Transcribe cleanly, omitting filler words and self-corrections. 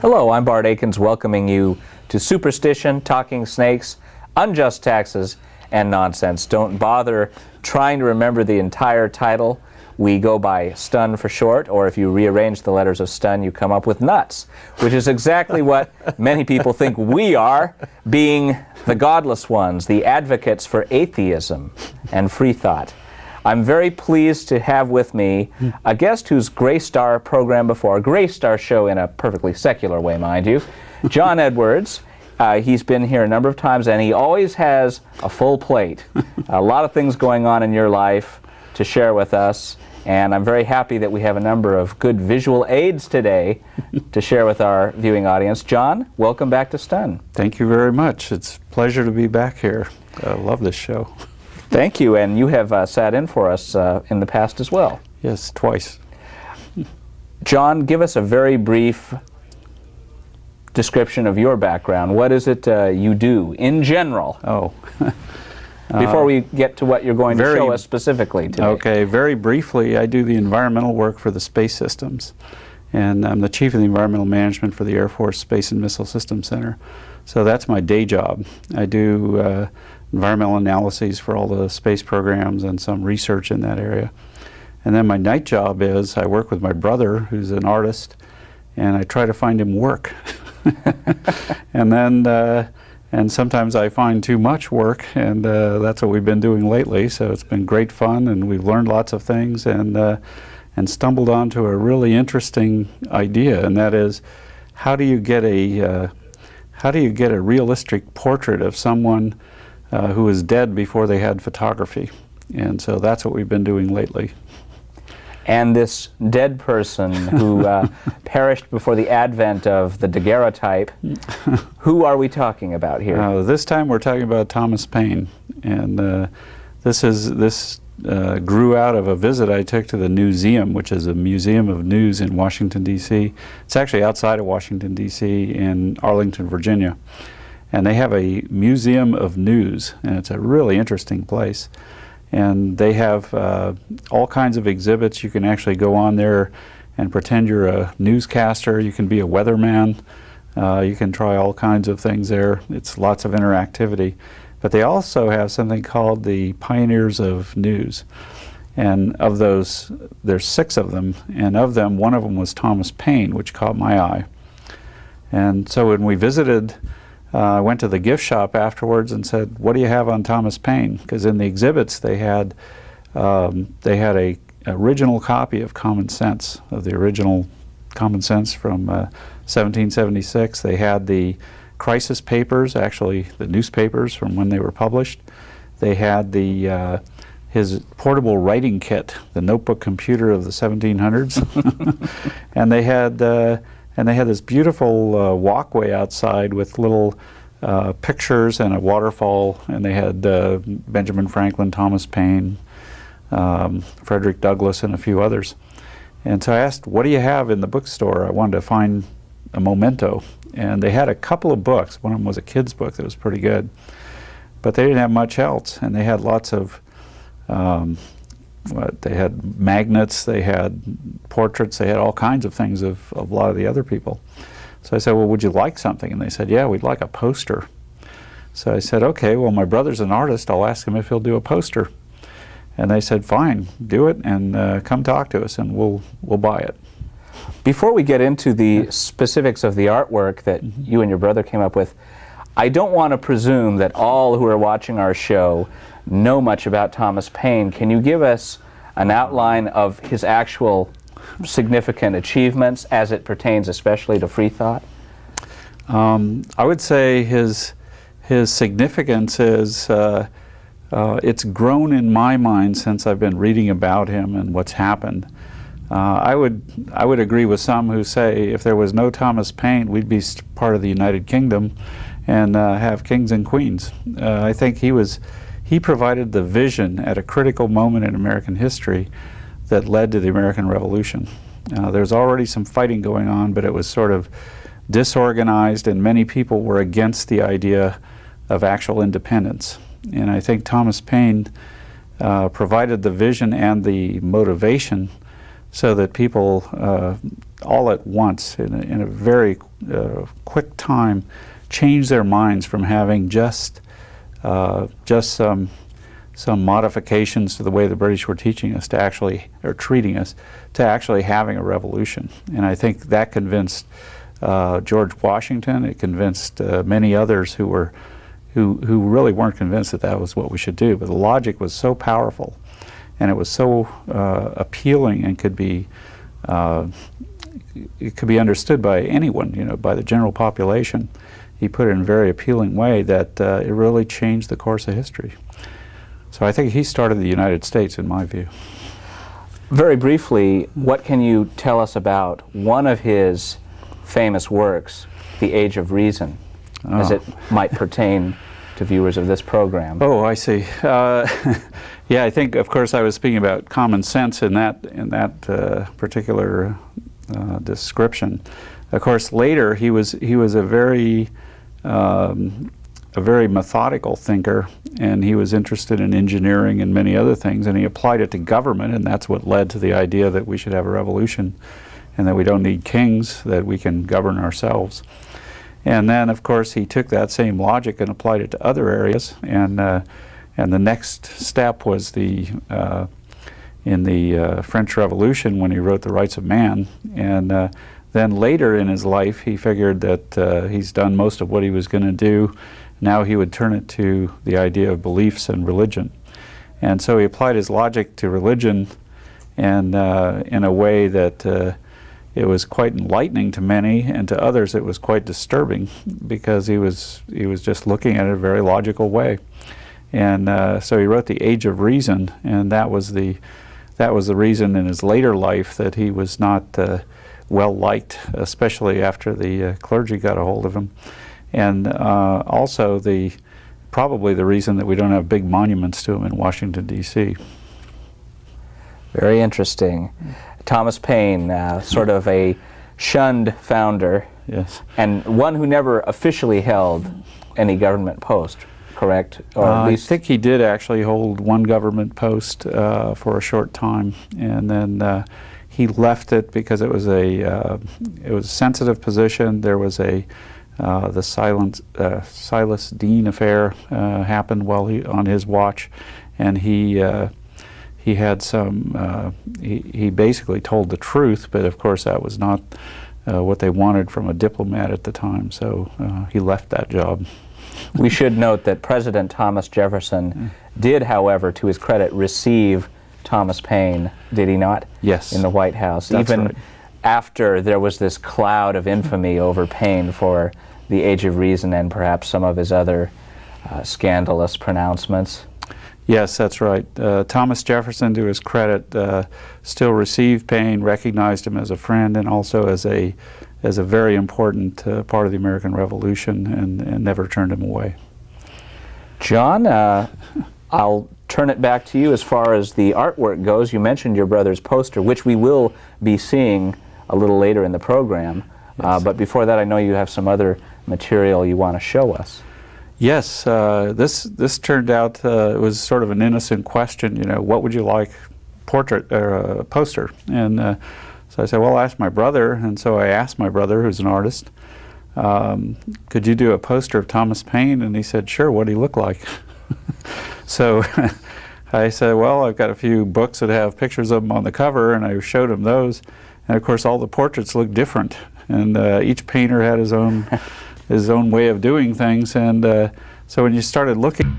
Hello, I'm Bart Akins, welcoming you to Superstition, Talking Snakes, Unjust Taxes, and Nonsense. Don't bother trying to remember the entire title. We go by STUN for short, or if you rearrange the letters of STUN, you come up with nuts, which is exactly what many people think we are, being the godless ones, the advocates for atheism and free thought. I'm very pleased to have with me a guest who's graced our program before, graced our show in a perfectly secular way, mind you, John Edwards. He's been here a number of times, and he always has a full plate. A lot of things going on in your life to share with us, and I'm very happy that we have a number of good visual aids today to share with our viewing audience. John, welcome back to STUN. Thank you very much. It's a pleasure to be back here. I love this show. Thank you, and you have sat in for us in the past as well. Yes, twice. John, give us a very brief description of your background. What is it you do in general? Oh. Before we get to what you're going to show us specifically today. Okay, very briefly, I do the environmental work for the space systems, and I'm the chief of the environmental management for the Air Force Space and Missile Systems Center. So that's my day job. I do environmental analyses for all the space programs and some research in that area. And then my night job is I work with my brother, who's an artist, and I try to find him work. And then and sometimes I find too much work, and that's what we've been doing lately. So it's been great fun, and we've learned lots of things, and stumbled onto a really interesting idea, and that is, how do you get a realistic portrait of someone who was dead before they had photography? And so that's what we've been doing lately. And this dead person who perished before the advent of the daguerreotype, who are we talking about here? This time we're talking about Thomas Paine, and this grew out of a visit I took to the Newseum, which is a museum of news in Washington, D.C. It's actually outside of Washington, D.C. in Arlington, Virginia. And they have a museum of news, and it's a really interesting place. And they have all kinds of exhibits. You can actually go on there and pretend you're a newscaster. You can be a weatherman. You can try all kinds of things there. It's lots of interactivity. But they also have something called the Pioneers of News. And of those, there's 6 of them. And of them, one of them was Thomas Paine, which caught my eye. And so when we visited, I went to the gift shop afterwards and said, "What do you have on Thomas Paine?" Because in the exhibits they had a original copy of Common Sense, of the original Common Sense from 1776. They had the crisis papers, actually the newspapers from when they were published. They had his portable writing kit, the notebook computer of the 1700s, and they had this beautiful walkway outside with little pictures and a waterfall, and they had Benjamin Franklin, Thomas Paine, Frederick Douglass, and a few others. And so I asked, "What do you have in the bookstore?" I wanted to find a memento. And they had a couple of books. One of them was a kid's book that was pretty good. But they didn't have much else, and they had lots of they had magnets, they had portraits, they had all kinds of things of a lot of the other people. So I said, "Well, would you like something?" And they said, "Yeah, we'd like a poster." So I said, "Okay, well, my brother's an artist. I'll ask him if he'll do a poster." And they said, "Fine, do it, and come talk to us, and we'll buy it." Before we get into the specifics of the artwork that you and your brother came up with, I don't want to presume that all who are watching our show know much about Thomas Paine. Can you give us an outline of his actual significant achievements as it pertains especially to free thought? I would say his significance is it's grown in my mind since I've been reading about him and what's happened. I would agree with some who say if there was no Thomas Paine, we'd be part of the United Kingdom and have kings and queens. I think he provided the vision at a critical moment in American history that led to the American Revolution. There's already some fighting going on, but it was sort of disorganized, and many people were against the idea of actual independence. And I think Thomas Paine provided the vision and the motivation so that people all at once, in a very quick time changed their minds from having just some modifications to the way the British were teaching us to actually, or treating us, to actually having a revolution. And I think that convinced George Washington. It convinced many others who really weren't convinced that that was what we should do. But the logic was so powerful, and it was so appealing, and it could be understood by anyone, you know, by the general population. He put it in a very appealing way that it really changed the course of history. So I think he started the United States, in my view. Very briefly, what can you tell us about one of his famous works, The Age of Reason, as it might pertain to viewers of this program? Oh, I see. Yeah, I think, of course, I was speaking about common sense in that particular description. Of course, later he was a very methodical thinker, and he was interested in engineering and many other things, and he applied it to government, and that's what led to the idea that we should have a revolution and that we don't need kings, that we can govern ourselves. And then, of course, he took that same logic and applied it to other areas, and the next step was in the French Revolution, when he wrote The Rights of Man. And then later in his life, he figured that he's done most of what he was going to do. Now he would turn it to the idea of beliefs and religion. And so he applied his logic to religion, and in a way that it was quite enlightening to many, and to others it was quite disturbing, because he was just looking at it in a very logical way. And so he wrote The Age of Reason, and that was the reason in his later life that he was not well liked, especially after the clergy got a hold of him. And also probably the reason that we don't have big monuments to him in Washington, D.C. Very interesting. Thomas Paine, sort of a shunned founder, yes, and one who never officially held any government post, correct? Or at least I think he did actually hold one government post for a short time, and then he left it because it was a sensitive position. There was the Silas Deane affair happened while on his watch, and he had some. He basically told the truth, but of course that was not what they wanted from a diplomat at the time. So he left that job. We should note that President Thomas Jefferson did, however, to his credit, receive Thomas Paine, did he not? Yes. In the White House. That's even right. After there was this cloud of infamy over Paine for The Age of Reason and perhaps some of his other scandalous pronouncements. Yes, that's right. Thomas Jefferson, to his credit, still received Paine, recognized him as a friend, and also as a very important part of the American Revolution, and never turned him away. John, I'll turn it back to you as far as the artwork goes. You mentioned your brother's poster, which we will be seeing a little later in the program. Yes. But before that, I know you have some other material you want to show us. Yes, this turned out, it was sort of an innocent question, you know, what would you like, portrait or a poster? And so I said, well, I'll ask my brother. And so I asked my brother, who's an artist, could you do a poster of Thomas Paine? And he said, sure, what do he look like? So I said, well, I've got a few books that have pictures of him on the cover, and I showed him those. And of course, all the portraits looked different, and each painter had his own way of doing things. And so when you started looking